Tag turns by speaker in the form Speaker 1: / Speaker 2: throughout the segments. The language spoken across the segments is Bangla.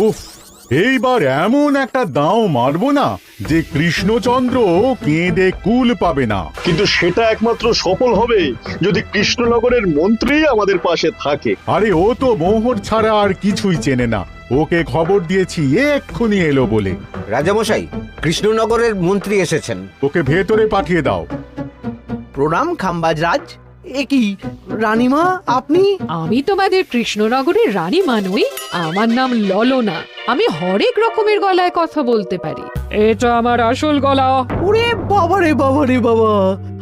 Speaker 1: উফ, এইবার এমন একটা দাও মারবো না যে কৃষ্ণচন্দ্র কেঁদে কুল পাবে না।
Speaker 2: কিন্তু সেটা একমাত্র সফল হবে যদি কৃষ্ণনগরের মন্ত্রী আমাদের পাশে থাকে।
Speaker 1: আরে ও তো মোহর ছাড়া আর কিছুই চেনে না। ওকে খবর দিয়েছি এক্ষুনি এলো বলে।
Speaker 3: রাজামশাই, কৃষ্ণনগরের মন্ত্রী এসেছেন।
Speaker 1: ওকে ভেতরে পাঠিয়ে দাও।
Speaker 4: প্রণাম খাম্বাজ রাজ। এ কি রানীমা, আপনি?
Speaker 5: আমি তোমাদের কৃষ্ণনগরের রানীমা নই, আমার নাম ললনা। আমি হরেক রকমের গলায় কথা বলতে পারি। এটা আমার আসল গলা।
Speaker 4: ওরে বাবা রে বাবা রে বাবা,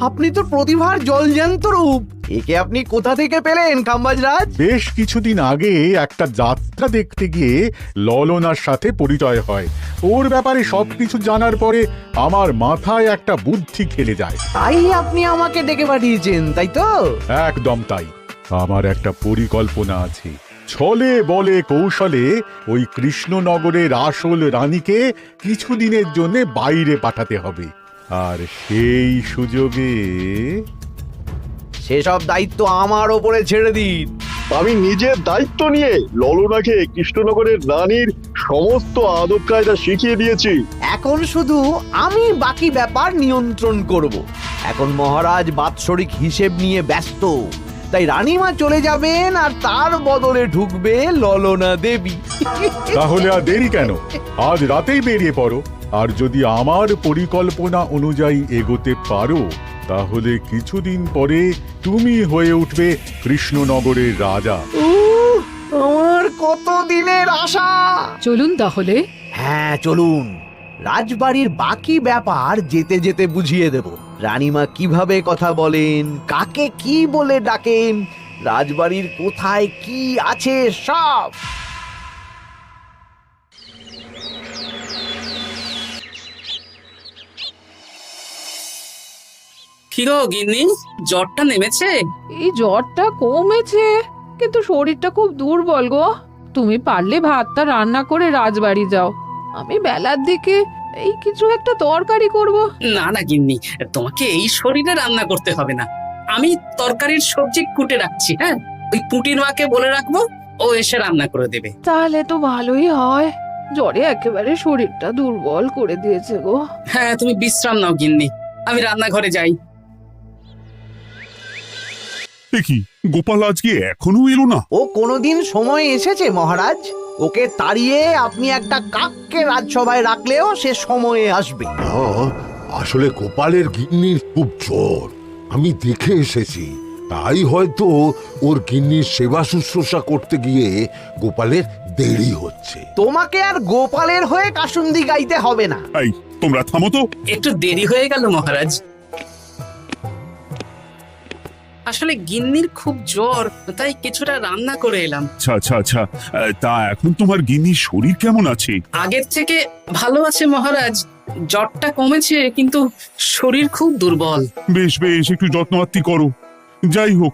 Speaker 4: আপনি তো প্রতিভার জলজ্যান্ত রূপ। একে আপনি কোথা থেকে পেলেন খাম্বাজ রাজ?
Speaker 1: বেশ কিছুদিন আগে একটা যাত্রা দেখতে গিয়ে ললনার সাথে পরিচয় হয়। ওর ব্যাপারে সবকিছু জানার পরে আমার মাথায় একটা বুদ্ধি খেলে যায়।
Speaker 4: তাই আপনি আমাকে ডেকে পাঠিয়েছেন, তাই তো?
Speaker 1: একদম তাই। আমার একটা পরিকল্পনা আছে। ছলে বলে কৌশলে ওই কৃষ্ণনগরের আসল রানীকে কিছুদিনের জন্য বাইরে পাঠাতে হবে, আর সেই সুযোগে
Speaker 4: সেসব দায়িত্ব আমার ওপরে ছেড়ে দিন।
Speaker 2: আমি নিজের দায়িত্ব নিয়ে ললনাকে কৃষ্ণনগরের রানীর সমস্ত আদব কায়দা শিখিয়ে দিয়েছি।
Speaker 4: এখন শুধু আমি বাকি ব্যাপার নিয়ন্ত্রণ করব। এখন মহারাজ বাৎসরিক হিসেব নিয়ে ব্যস্ত, তাই রানীমা চলে যাবেন আর তার বদলে ঢুকবে ললনা দেবী।
Speaker 1: তাহলে আর দেরি কেন? আজ রাতেই বেরিয়ে পড়ো। আর যদি আমার পরিকল্পনা অনুযায়ী এগোতে পারো, তাহলে কিছুদিন পরে তুমি হয়ে উঠবে কৃষ্ণনগরের রাজা।
Speaker 4: আমার কত দিনের আশা।
Speaker 5: চলুন তাহলে।
Speaker 4: হ্যাঁ চলুন। রাজবাড়ির বাকি ব্যাপার যেতে যেতে বুঝিয়ে দেব। রানীমা কিভাবে কথা বলেন, কাকে কি বলে ডাকেন, রাজবাড়ির কোথায় কি আছে সব।
Speaker 6: কি গো গিন্নি, জ্বরটা নেমেছে?
Speaker 5: এই জ্বরটা কমেছে, কিন্তু শরীরটা খুব দুর্বল গো। তুমি পারলে ভাতটা রান্না করে রাজবাড়ি যাও। আমি বেলার দিকে এই কিছু একটা তরকারি করব।
Speaker 6: না না গিন্নি, তোমাকে এই শরীরে রান্না করতে হবে না। আমি তরকারির সবজি কুটে রাখছি। হ্যাঁ, ওই পুটির মাকে বলে রাখবো, ও এসে রান্না করে দেবে।
Speaker 5: তাহলে তো ভালোই হয়। জ্বরে একেবারে শরীরটা দুর্বল করে দিয়েছে গো।
Speaker 6: হ্যাঁ, তুমি বিশ্রাম নাও গিন্নি, আমি রান্নাঘরে যাই।
Speaker 7: কি গোপাল আজকে এখনো এলো না?
Speaker 4: ও কোনোদিন সময় এসেছে মহারাজ? ওকে তাড়িয়ে আপনি একটা কাককে রাজসভায় রাখলেও সে সময়ে আসবে।
Speaker 8: আসলে গোপালের গিন্নির খুব জ্বর, আমি দেখে এসেছি। তাই হয়তো ওর গিন্নির সেবা শুশ্রূষা করতে গিয়ে গোপালের দেরি হচ্ছে।
Speaker 4: তোমাকে আর গোপালের হয়ে কাসুন্দি গাইতে হবে না।
Speaker 7: এই তোমরা থামো তো।
Speaker 6: একটু দেরি হয়ে গেল মহারাজ। আসলে গিন্নির খুব জ্বর, তাই কিছুটা রান্না করে এলাম।
Speaker 7: আচ্ছা আচ্ছা আচ্ছা, তা এখন তোমার গিন্নির শরীর কেমন আছে?
Speaker 6: আগের থেকে ভালো আছে মহারাজ, জ্বরটা কমেছে, কিন্তু শরীর খুব দুর্বল।
Speaker 7: বেশ বেশ, একটু যত্নআত্তি করো। যাই হোক,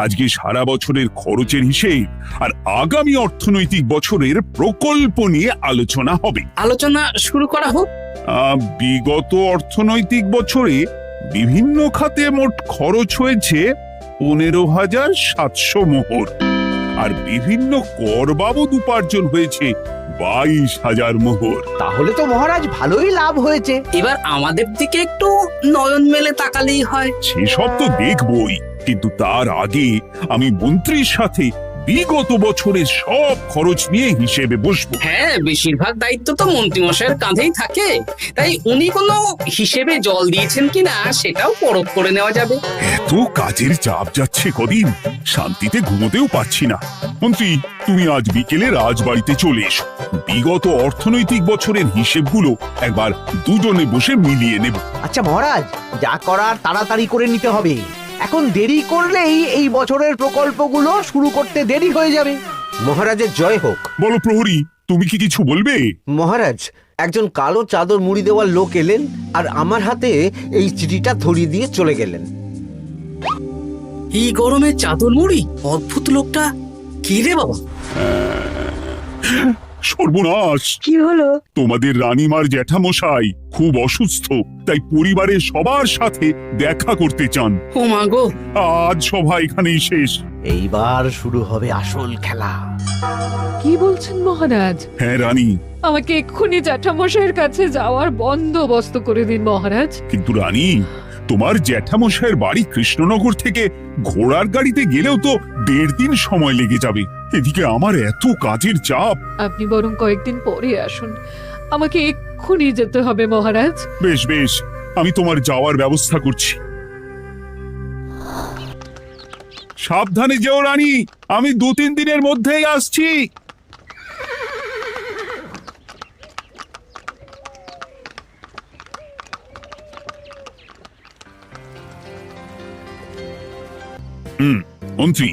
Speaker 7: আজকে সারা বছরের খরচের হিসেব আর আগামী অর্থনৈতিক বছরের প্রকল্প নিয়ে আলোচনা হবে।
Speaker 6: আলোচনা শুরু করা হোক।
Speaker 7: বিগত অর্থনৈতিক বছরে বিভিন্ন খাতে মোট খরচ হয়েছে 15,700 মোহর, আর বিভিন্ন কর বাবদ উপার্জন হয়েছে 22,000 মোহর।
Speaker 4: তাহলে তো মহারাজ ভালোই লাভ হয়েছে।
Speaker 6: এবার আমাদের দিকে একটু নয়ন মেলে তাকালেই হয়।
Speaker 7: সেসব তো দেখবই, কিন্তু তার আগে আমি মন্ত্রীর সাথে বিগত বছরের সব খরচ নিয়ে হিসেবে বসবো।
Speaker 6: হ্যাঁ, বেশিরভাগ দায়িত্ব তো মন্ত্রীমশাইয়ের কাঁধেই থাকে, তাই উনি কোনো হিসেবে জল দিয়েছেন কিনা সেটাও পরখ করে নেওয়া যাবে।
Speaker 7: এত কাজের চাপ যাচ্ছে কদিন, শান্তিতে ঘুমোতেও পারছি না। মন্ত্রী, তুমি আজ বিকেলে রাজবাড়িতে চলে এসো। বিগত অর্থনৈতিক বছরের হিসেবগুলো একবার দুজনে বসে মিলিয়ে নেব।
Speaker 4: আচ্ছা মহারাজ, যা করার তাড়াতাড়ি করে নিতে হবে। এখন দেরি করলেই এই বছরের প্রকল্পগুলো শুরু করতে দেরি হয়ে যাবে।
Speaker 3: মহারাজের জয় হোক।
Speaker 7: বলো প্রহরী, তুমি কি কিছু বলবে?
Speaker 3: মহারাজ, একজন কালো চাদর মুড়ি দেওয়ার লোক এলেন আর আমার হাতে এই চিঠিটা ধরিয়ে দিয়ে চলে গেলেন।
Speaker 6: এই গরমে চাদর মুড়ি? অদ্ভুত লোকটা। কি রে বাবা?
Speaker 7: সর্বনাশ!
Speaker 9: কি হলো?
Speaker 7: তোমাদের রানীমার জ্যাঠামশাই খুব অসুস্থ, তাই পরিবারের সবার সাথে দেখা করতে চান।
Speaker 6: ও মা গো,
Speaker 7: আজ সভা এখানেই শেষ।
Speaker 4: এইবার শুরু হবে আসল খেলা।
Speaker 5: কি বলছেন মহারাজ?
Speaker 7: হ্যাঁ রানী,
Speaker 5: আমাকে এক্ষুনি জ্যাঠামশাইয়ের কাছে যাওয়ার বন্দোবস্ত করে দিন মহারাজ।
Speaker 7: কিন্তু রানী, তোমার জ্যাঠামশাইয়ের বাড়ি কৃষ্ণনগর থেকে ঘোড়ার গাড়িতে গেলেও তো 1.5 দিন সময় লেগে যাবে। এদিকে আমার এত কাজের চাপ।
Speaker 5: আপনি বরং কয়েকদিন পরে আসুন, আমাকে এক্ষুনি যেতে হবে মহারাজ।
Speaker 7: বেশ বেশ, আমি তোমার যাওয়ার ব্যবস্থা করছি। সাবধানে যেও রানী, আমি 2-3 দিনের মধ্যেই আসছি। মন্ত্রী,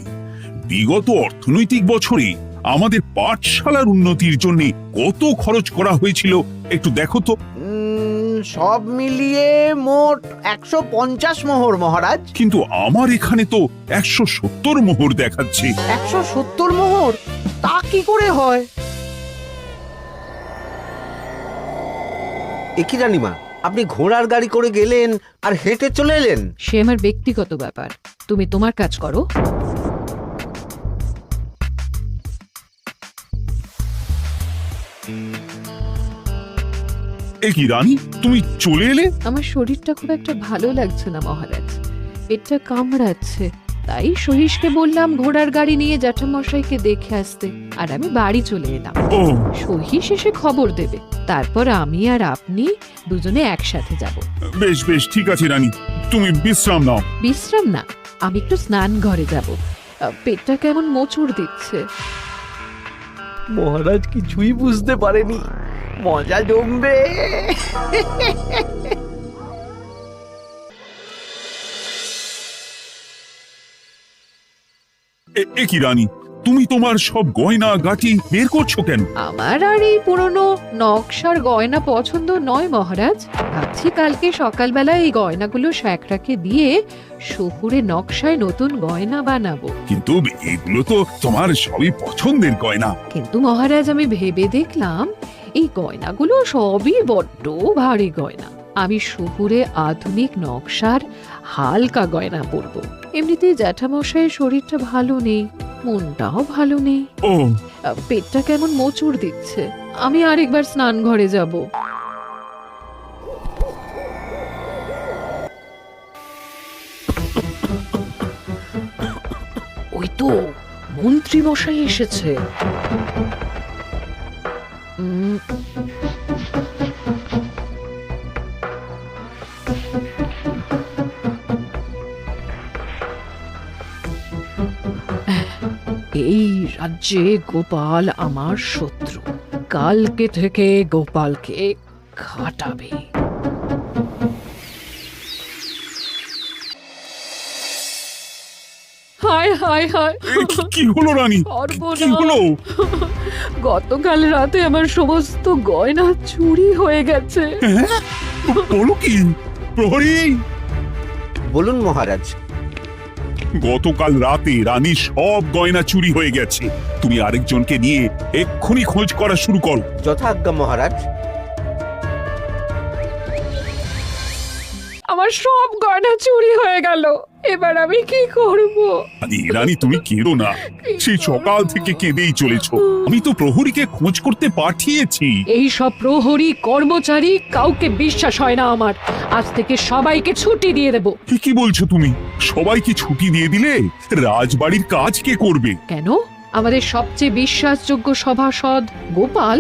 Speaker 7: বিগত অর্থনৈতিক বছরে আমাদের পাঠশালার উন্নতির জন্য কত খরচ করা হয়েছিল একটু দেখো তো।
Speaker 4: সব মিলিয়ে মোট 150 মোহর মহারাজ।
Speaker 7: কিন্তু আমার এখানে তো 170 মোহর দেখাচ্ছে।
Speaker 4: 170 মোহর? তা কি করে হয়?
Speaker 3: একই রানীমা, আপনি ঘোড়ার গাড়ি করে গেলেন আর হেঁটে চলে এলেন?
Speaker 5: সে আমার ব্যক্তিগত ব্যাপার, তুমি তোমার কাজ করো।
Speaker 7: এ কি রানী, তুমি চলে এলে?
Speaker 5: আমার শরীরটা খুব একটা ভালো লাগছে না মহারাজ, পেটটা কামড়াচ্ছে, তাই সহিসকে বললাম ঘোড়ার গাড়ি নিয়ে জ্যাঠামশাইকে দেখে আসতে, আর আমি বাড়ি চলে এলাম।
Speaker 7: ও,
Speaker 5: সহিস এসে খবর দেবে, তারপর আমি আর আপনি দুজনে একসাথে যাব।
Speaker 7: বেশ বেশ, ঠিক আছে রানী, তুমি বিশ্রাম নাও।
Speaker 5: বিশ্রাম না, আমি একটু স্নান ঘরে যাব, পেটটা কেমন মোচড় দিচ্ছে।
Speaker 4: মহারাজ কিছুই বুঝতে পারেনি, মজা জমবে।
Speaker 7: এ কি রানী, তুমি তোমার সব গয়না গাটি বের করছো কেন?
Speaker 5: আমার আর এই পুরনো নকশার গয়না পছন্দ নয় মহারাজ, ভাবছি কালকে সকালবেলা এই গয়নাগুলো শ্যাকরাকে দিয়ে শহুরে নকশায় নতুন গয়না বানাবো।
Speaker 7: কিন্তু এগুলো তো তোমার সবই পছন্দের গয়না।
Speaker 5: কিন্তু মহারাজ, আমি ভেবে দেখলাম এই গয়নাগুলো সবই বড্ড ভারী গয়না, আমি শহুরে আধুনিক নকশার হালকা গয়না পরবো। এমনিতেই জ্যাঠামশাইয়ের শরীরটা ভালো নেই, মনটাও ভালো নেই,
Speaker 7: ও,
Speaker 5: পেটটা কেমন মোচড় দিচ্ছে, আমি আরেকবার স্নান ঘরে যাব। ওই তো মন্ত্রী মশাই এসেছে। এই রাজ্যে গোপাল আমার শত্রু, কালকে থেকে গোপালকে খাটাবে। হায় হায় হায়,
Speaker 7: কি হলো রানী, কি হলো?
Speaker 5: গতকাল রাতে আমার সমস্ত গয়না চুরি হয়ে গেছে।
Speaker 7: হ্যাঁ? বলো কি প্রহরী?
Speaker 3: বলুন মহারাজ।
Speaker 7: গতকাল রাতে রানীর সব গয়না চুরি হয়ে গেছে। তুমি আরেকজনকে নিয়ে এক্ষুনি খোঁজ করা শুরু করো।
Speaker 3: যথাজ্ঞা মহারাজ।
Speaker 5: আমার সব গয়না চুরি হয়ে গেল, এবার আমি কি করব?
Speaker 7: আরে রানী, তুমি কেঁদো না, সেই সকাল থেকে কেঁদেই চলেছো। আমি তো প্রহরীকে খোঁজ করতে পাঠিয়েছি।
Speaker 5: এই সব প্রহরী কর্মচারী কাউকে বিশ্বাস হয় না আমার, আজ থেকে সবাইকে ছুটি দিয়ে দেব।
Speaker 7: কি বলছো তুমি? সবাইকে ছুটি দিয়ে দিলে রাজবাড়ির কাজ কে করবে?
Speaker 5: কেন? আমাদের সবচেয়ে বিশ্বাসযোগ্য সভাসদ গোপাল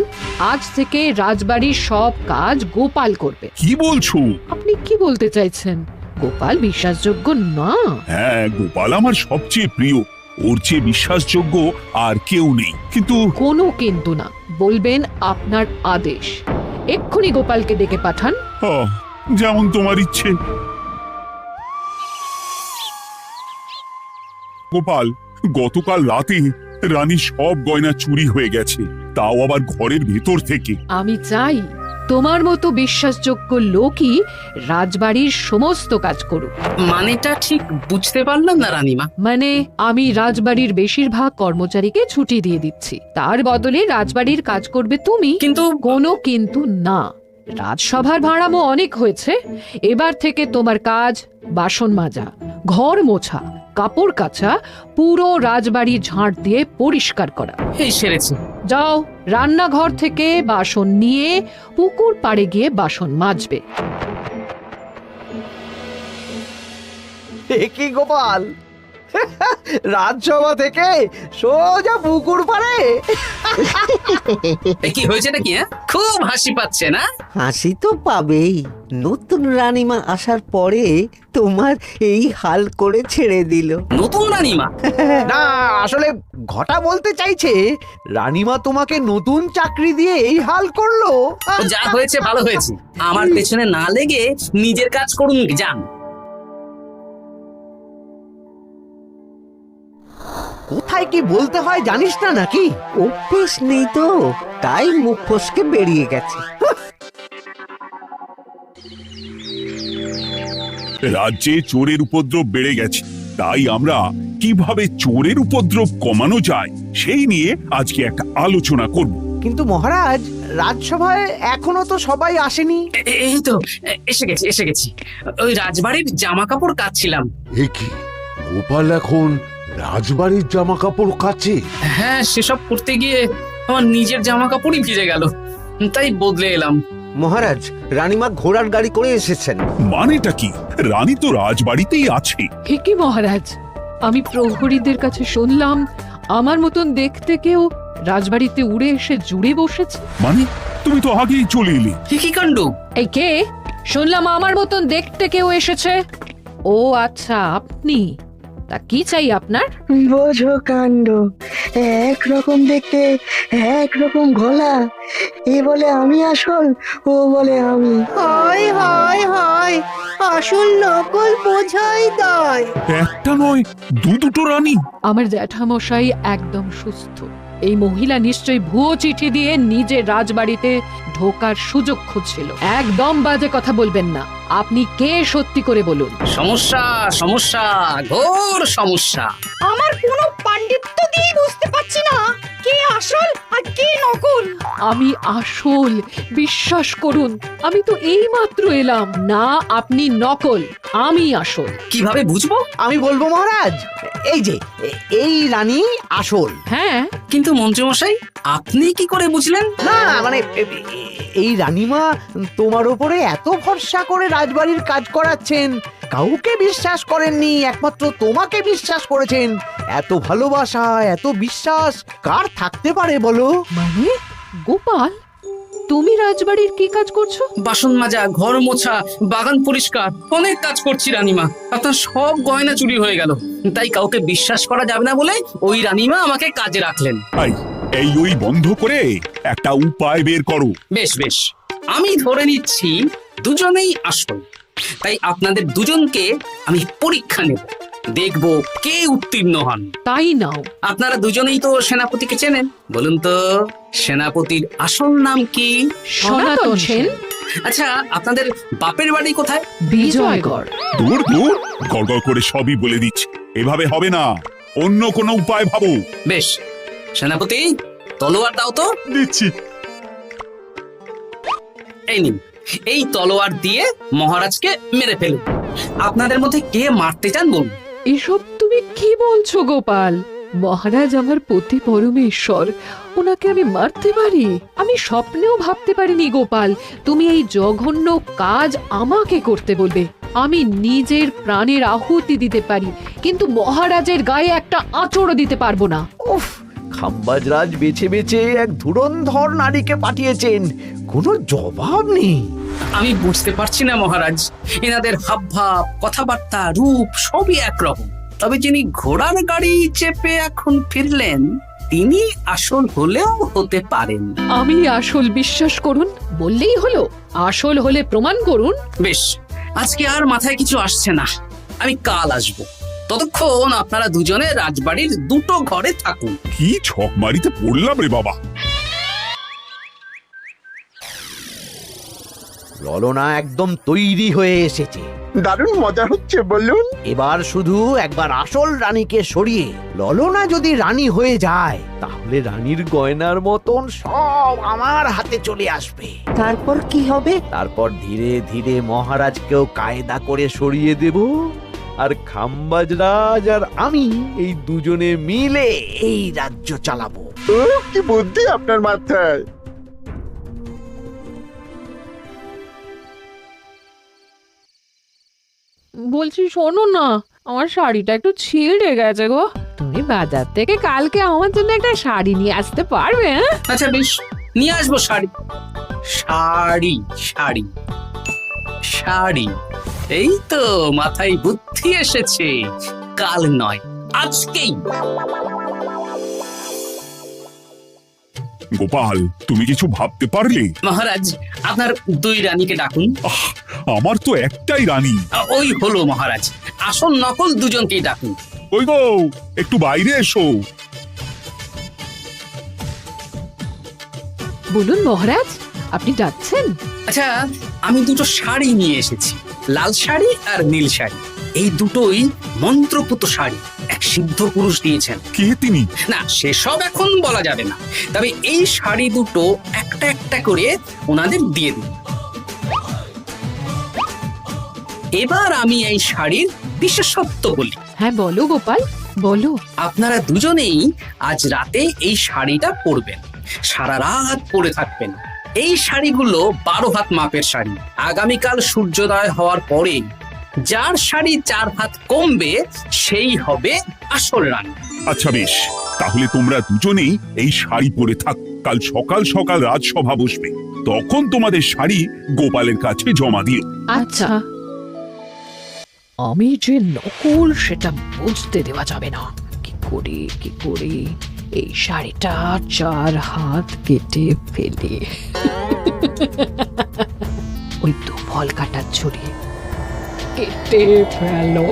Speaker 5: আজ থেকে রাজবাড়ির সব কাজ গোপাল করবে।
Speaker 7: কি বলছো?
Speaker 5: আপনি কি বলতে চাইছেন? গোপাল বিশ্বাসযোগ্য না?
Speaker 7: হ্যাঁ, গোপাল আমার সবচেয়ে প্রিয়, ওর চেয়ে বিশ্বাসযোগ্য আর কেউ নেই। কিন্তু
Speaker 5: কোনো কিন্তু না, বলবেন আপনার আদেশ। এক্ষুনি গোপালকে ডেকে পাঠান।
Speaker 7: যেমন তোমার ইচ্ছে। গোপাল, গতকাল রাতে রানী সব গয়না চুরি হয়ে গেছে, তাও আবার ঘরের ভেতর থেকে।
Speaker 5: আমি চাই তোমার মতো বিশ্বাসযোগ্য লোকই রাজবাড়ির সমস্ত কাজ করুক।
Speaker 6: মানেটা ঠিক বুঝতে পারলাম না রানীমা।
Speaker 5: মানে আমি রাজবাড়ির বেশিরভাগ কর্মচারীকে ছুটি দিয়ে দিচ্ছি, তার বদলে রাজবাড়ির কাজ করবে তুমি।
Speaker 6: কিন্তু
Speaker 5: কোনো কিন্তু না, রাজসভার ভাড়ামো অনেক হয়েছে। এবার থেকে তোমার কাজ বাসন মাজা, ঘর মোছা, কাপড় কাচা, পুরো রাজবাড়ি ঝাঁট দিয়ে পরিষ্কার করা।
Speaker 6: এই সেরেছি।
Speaker 5: যাও, রান্নাঘর থেকে বাসন নিয়ে পুকুর পাড়ে গিয়ে বাসন মাজবে।
Speaker 4: এ কি গোপাল, রাজসভা থেকে সোজা পুকুর পাড়ে?
Speaker 6: এ কি হয়েছে নাকি? খুব হাসি পাচ্ছে না?
Speaker 3: হাসি তো পাবেই, নতুন রানীমা আসার পরে তোমার এই হাল করে ছেড়ে দিল।
Speaker 6: নতুন রানীমা?
Speaker 4: না, আসলে ঘটা বলতে চাইছে রানীমা তোমাকে নতুন চাকরি দিয়ে এই হাল করলো।
Speaker 6: যা হয়েছে ভালো হয়েছে, আমার পেছনে না লেগে নিজের কাজ করুন যান।
Speaker 4: কোথায় কি বলতে হয় জানিস না নাকি?
Speaker 3: অভ্যেস নেই তো, তাই মুখ ফসকে বেরিয়ে গেছে।
Speaker 7: রাজ্যে চোরের উপদ্রব বেড়ে গেছে, তাই আমরা কিভাবে চোরের উপদ্রব কমানো যায় সেই নিয়ে আজকে একটা আলোচনা করব।
Speaker 4: কিন্তু মহারাজ, রাজসভায় এখনো তো সবাই আসেনি।
Speaker 6: এই তো এসে গেছি। ওই রাজবাড়ির জামা কাপড় কাচ্ছিলাম।
Speaker 8: এ কি, গোপাল এখন রাজবাড়ির জামা কাপড় কাচে?
Speaker 6: হ্যাঁ, সেসব করতে গিয়ে আমার নিজের জামা কাপড়ই ভিজে গেল, তাই বদলে এলাম।
Speaker 3: মহারাজ, রানীমা ঘোড়ার গাড়ি করে এসেছেন।
Speaker 7: মানেটা কি? রানী তো রাজবাড়িতেই আছে।
Speaker 5: হে কি মহারাজ, আমি প্রহরীদের কাছে শুনলাম আমার মতন দেখতে কেউ রাজবাড়িতে উড়ে এসে জুড়ে বসেছে।
Speaker 7: মানে তুমি তো আগেই চলে এলে।
Speaker 6: কি কাণ্ড!
Speaker 5: এই কে? শুনলাম আমার মতন দেখতে কেউ এসেছে। ও আচ্ছা, আপনি। তা কি চাই আপনার?
Speaker 9: বোঝো কাণ্ড, একরকম দেখতে একরকম গলা। এ বলে আমি আসল, ও বলে আমি।
Speaker 10: হয় হয় হয়, আসল নকল বোঝাই দায়।
Speaker 7: একটা নয়, দুটো রানী।
Speaker 5: আমার জ্যাঠামশাই একদম সুস্থ। এই মহিলা নিশ্চয়ই ভুয়ো চিঠি দিয়ে নিজের রাজবাড়িতে ঢোকার সুযোগ খুঁজছিল। একদম বাজে কথা বলবেন না। আপনি কে সত্যি করে বলুন।
Speaker 6: সমস্যা সমস্যা, ঘোর সমস্যা।
Speaker 10: আমার কোনো পাণ্ডিত্য দিয়ে বুঝতে পারছি না কে আসল আর কে নকল।
Speaker 5: আমি আসল, বিশ্বাস করুন। আমি তো এই মাত্র এলাম। না, আপনি নকল, আমি আসল।
Speaker 6: কিভাবে বুঝবো?
Speaker 4: আমি বলবো মহারাজ, এই যে এই রানী আসল।
Speaker 5: হ্যাঁ,
Speaker 6: কিন্তু মন্ত্রীমশাই, আপনি কি করে বুঝলেন?
Speaker 4: না মানে এই রানীমা তোমার উপরে এত ভরসা করে রাজবাড়ির কাজ করাচ্ছেন, কাউকে বিশ্বাস করেননি, একমাত্র তোমাকে বিশ্বাস করেছেন। এত ভালোবাসা, এত বিশ্বাস কার থাকতে পারে বলো?
Speaker 5: মানে গোপাল, তুমি রাজবাড়ির কি কাজ করছো?
Speaker 6: বাসন মাজা, ঘর মোছা, বাগান পরিষ্কার, অনেক কাজ করছি রানীমা। আপনার সব গয়না চুরি হয়ে গেল, তাই কাউকে বিশ্বাস করা যাবে না বলে ওই রানীমা আমাকে কাজে রাখলেন।
Speaker 7: এই ওই বন্ধ করে একটা উপায় বের করো।
Speaker 6: বেশ বেশ, আমি ধরে নিচ্ছি দুজনেই আসল। তাই আপনাদের দুজনকে আমি পরীক্ষা নেব, দেখব কে উত্তীর্ণ হন।
Speaker 5: তাই নাও।
Speaker 6: আপনারা দুজনেই তো সেনাপতিকে চেনেন, বলুন তো সেনাপতির আসল নাম কি?
Speaker 5: সনাতন সেন।
Speaker 6: আচ্ছা, আপনাদের বাপের বাড়ি কোথায়?
Speaker 5: বিজয়গড়।
Speaker 7: দূর দূর, গড়গড় করে সবই বলে দিচ্ছে। এভাবে হবে না, অন্য কোনো উপায় ভাবো।
Speaker 6: বেশ, সেনাপতি তলোয়ার দাও তো।
Speaker 1: দিচ্ছি।
Speaker 6: এই নিন, এই তলোয়ার দিয়ে মহারাজকে মেরে ফেলুন। আপনাদের মধ্যে কে মারতে চান বলুন।
Speaker 5: এসব তুমি কি বলছো গোপাল? মহারাজ আমার পতি পরমেশ্বর, ওনাকে আমি মারতে পারি? আমি স্বপ্নেও ভাবতে পারিনি গোপাল তুমি এই জঘন্য কাজ আমাকে করতে বলবে। আমি নিজের প্রাণের আহুতি দিতে পারি, কিন্তু মহারাজের গায়ে একটা আঁচড়ও দিতে পারবো না।
Speaker 4: উফ, খাম্বাজরাজ বেছে বেছে এক ধুরন্ধর নারীকে পাঠিয়েছেন, কোনো জবাব নেই।
Speaker 6: আমি বুঝতে পারছি না মহারাজ, এনাদের হাবভাব, কথাবার্তা, রূপ সবই একরকম। তবে যিনি ঘোড়ার গাড়ি চেপে এখন ফিরলেন, তিনি আসল হলেও হতে পারেন।
Speaker 5: আমি আসল, বিশ্বাস করুন। বললেই হলো? আসল হলে প্রমাণ করুন।
Speaker 6: বেশ, আজকে আর মাথায় কিছু আসছে না, আমি কাল আসবো। ততক্ষণ আপনারা দুজনে রাজবাড়ির দুটো ঘরে থাকুন।
Speaker 7: কি ছক মারিতে পড়লাম রে বাবা।
Speaker 4: ললনা একদম তৈরি হয়ে এসেছে।
Speaker 2: দারুণ মজা হচ্ছে বলুন।
Speaker 4: এবার শুধু একবার আসল রানীকে সরিয়ে ললনা যদি রানী হয়ে যায়, তাহলে রানীর গয়নার মতন সব আমার হাতে চলে আসবে।
Speaker 9: তারপর কি হবে?
Speaker 4: তারপর ধীরে ধীরে মহারাজকেও কায়দা করে সরিয়ে দেব, আর খাম্বাজ রাজ আর আমি এই দুজনে মিলে এই রাজ্য চালাবো।
Speaker 2: কি বুদ্ধি আপনার মাথায়।
Speaker 5: বলছি শোনো না, আমার শাড়িটা একটু ছিঁড়ে গেছে গো। তুমি বাজার থেকে কালকে আমার জন্য একটা শাড়ি নিয়ে আসতে পারবে? হ্যাঁ,
Speaker 6: আচ্ছা বেশ, নিয়ে আসবো শাড়ি। শাড়ি শাড়ি শাড়ি, এই তো মাথায় বুদ্ধি এসেছে। কাল নয়, আজকেই।
Speaker 7: গোপাল, তুমি কিছু ভাবতে পারলে?
Speaker 6: মহারাজ, আপনার দুই রানীকে ডাকুন।
Speaker 7: আমার তো একটাই রানী।
Speaker 6: ওই হলো মহারাজ, আসল নকল দুজনকেই ডাকুন।
Speaker 7: ওই গো, একটু বাইরে এসো।
Speaker 5: বলুন মহারাজ, আপনি ডাকছেন?
Speaker 6: আচ্ছা, আমি দুটো শাড়ি নিয়ে এসেছি, লাল শাড়ি আর নীল শাড়ি। এই দুটোই মন্ত্রপুত শাড়ি, এক সিদ্ধ পুরুষ দিয়েছেন।
Speaker 7: কে তিনি?
Speaker 6: না, সেসব এখন বলা যাবে না, তবে এই শাড়ি দুটো একটা একটা করে ওনাদের দিয়ে দিন। এবার আমি এই শাড়ির বিশেষত্ব বলি।
Speaker 5: হ্যাঁ বলো গোপাল, বলো।
Speaker 6: আপনারা দুজনেই আজ রাতে এই শাড়িটা পরবেন, সারা রাত পরে থাকবেন। এই শাড়িগুলো 12 হাত মাপের শাড়ি। আগামীকাল সূর্যোদয় হওয়ার পরে যার শাড়ি 4 হাত কমবে সেই হবে আসল রানী।
Speaker 7: আচ্ছা বেশ, তাহলে তোমরা দুজনেই এই শাড়ি পরে থাক। কাল সকাল সকাল রাজসভা বসবে, তখন তোমাদের শাড়ি গোপালের কাছে জমা দিও।
Speaker 5: আচ্ছা। আমি যে নকল সেটা বুঝতে দেওয়া যাবে না। কি করে এই শাড়িটা 4 হাত কেটে ফেলে ওই দুফল কাটার ছুরি কেটে ফেলো।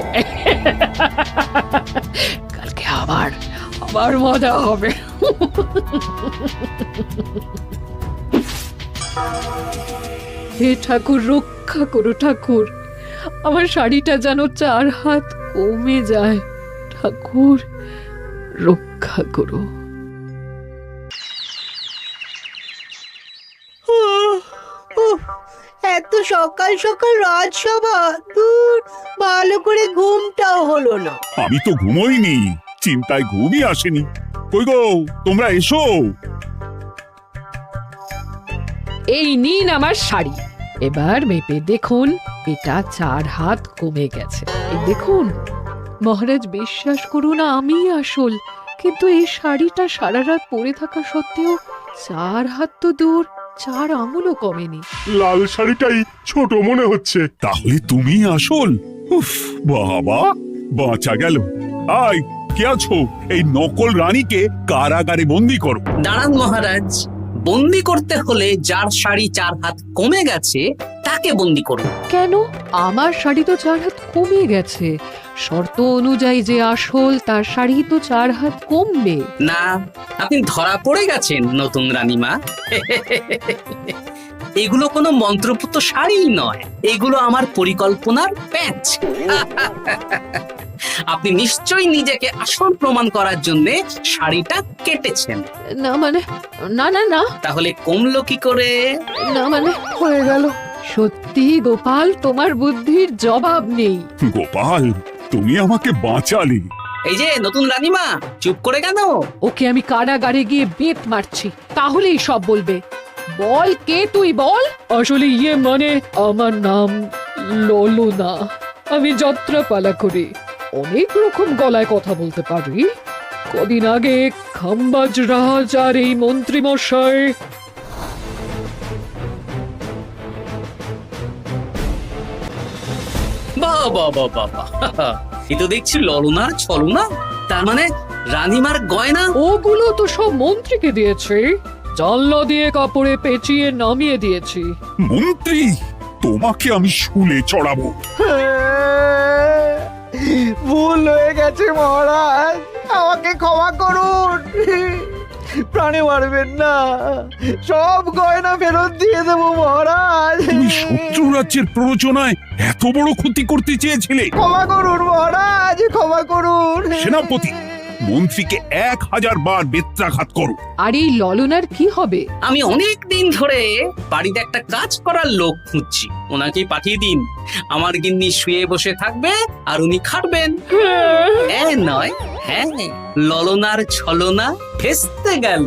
Speaker 5: কালকে আবার মজা হবে। হে ঠাকুর, রক্ষা করো ঠাকুর, আমার শাড়িটা যেন 4 হাত কমে যায়। ঠাকুর রক্ষা করো।
Speaker 9: এত সকাল সকাল রাজসভা, দূর, ভালো করে ঘুমটাও হলো না।
Speaker 7: আমি তো ঘুমোইনি, চিন্তায় ঘুমই আসেনি। কই গো, তোমরা এসো।
Speaker 5: এই নিন আমার শাড়ি, এবার মেপে দেখুন, এটা 4 হাত কমে গেছে। এই দেখুন মহারাজ, বিশ্বাস করুন আমি আসল, কিন্তু এই শাড়িটা সারা রাত পরে থাকা সত্ত্বেও 4 হাত তো দূর, 4 আঙুলও কমেনি।
Speaker 1: লাল শাড়িটাই ছোট মনে হচ্ছে।
Speaker 7: তাহলে তুমি আসল? উফ, বাবা, বাঁচা গেল। আয়, কে আছো? এই নকল রানীকে কারাগারে বন্দি করো।
Speaker 6: দাঁড়ান মহারাজ, বন্দি করতে হলে যার শাড়ি 4 হাত কমে গেছে তাকে বন্দি করুন।
Speaker 5: কেন? আমার শাড়ি তো 4 হাত কমে গেছে। শর্ত অনুযায়ী যে আসল তার শাড়ি তো 4 হাত কমবে
Speaker 6: না। আপনি ধরা পড়ে গেছেন নতুন রানীমা। এগুলো কোনো মন্ত্রপুত শাড়ি নয়, এগুলো আমার পরিকল্পনার প্যাচ। আপনি নিশ্চয়ই নিজেকে আসল প্রমাণ করার জন্য শাড়িটা কেটেছেন।
Speaker 5: না মানে, না না না,
Speaker 6: তাহলে কমলো কি করে?
Speaker 5: না মানে হয়ে গেল। সত্যি গোপাল, তোমার বুদ্ধির জবাব নেই।
Speaker 7: গোপাল, তুমি আমাকে বাঁচালে।
Speaker 6: এই যে নতুন রানীমা, চুপ করে কেন?
Speaker 5: ওকে আমি কারাগারে গিয়ে বেত মারছি, তাহলেই সব বলবে। বল, কে তুই বল। আসলে মানে আমার নাম ললনা, আমি যাত্রাপালা করি, অনেক রকম গলায় কথা বলতে পারি। কদিন আগে খাম্বাজ রাজ আর এই মন্ত্রী মশাই
Speaker 6: বাবা, এ তো দেখছি ললনার ছলনা। তার মানে রানীমার গয়না
Speaker 5: ওগুলো তো সব মন্ত্রীকে দিয়েছে, জানলা দিয়ে কাপড়ে পেঁচিয়ে নামিয়ে দিয়েছি।
Speaker 7: মন্ত্রী, তোমাকে আমি শুলে চড়াবো।
Speaker 4: ভুল হয়ে গেছে মহারাজ, আমাকে ক্ষমা করুন। প্রাণে মারবেন না, সব গয়না ফেরত দিয়ে দেবো মহারাজ।
Speaker 7: তুমি শত্রু রাজ্যের প্ররোচনায় এত বড় ক্ষতি করতে চেয়েছিলে?
Speaker 4: ক্ষমা করুন মহারাজ, ক্ষমা করুন।
Speaker 7: সেনাপতি, মন্ত্রীকে 1000 বার বেত্রাঘাত করো।
Speaker 5: আর এই ললনার কি হবে?
Speaker 6: আমি অনেক দিন ধরে বাড়িতে একটা কাজ করার লোক খুঁজছি, ওনাকেই পাঠিয়ে দিন। আমার গিন্নি শুয়ে বসে থাকবে আর উনি খাটবেন। নয়, হ্যাঁ, ললনার ছলনা ভেস্তে গেল।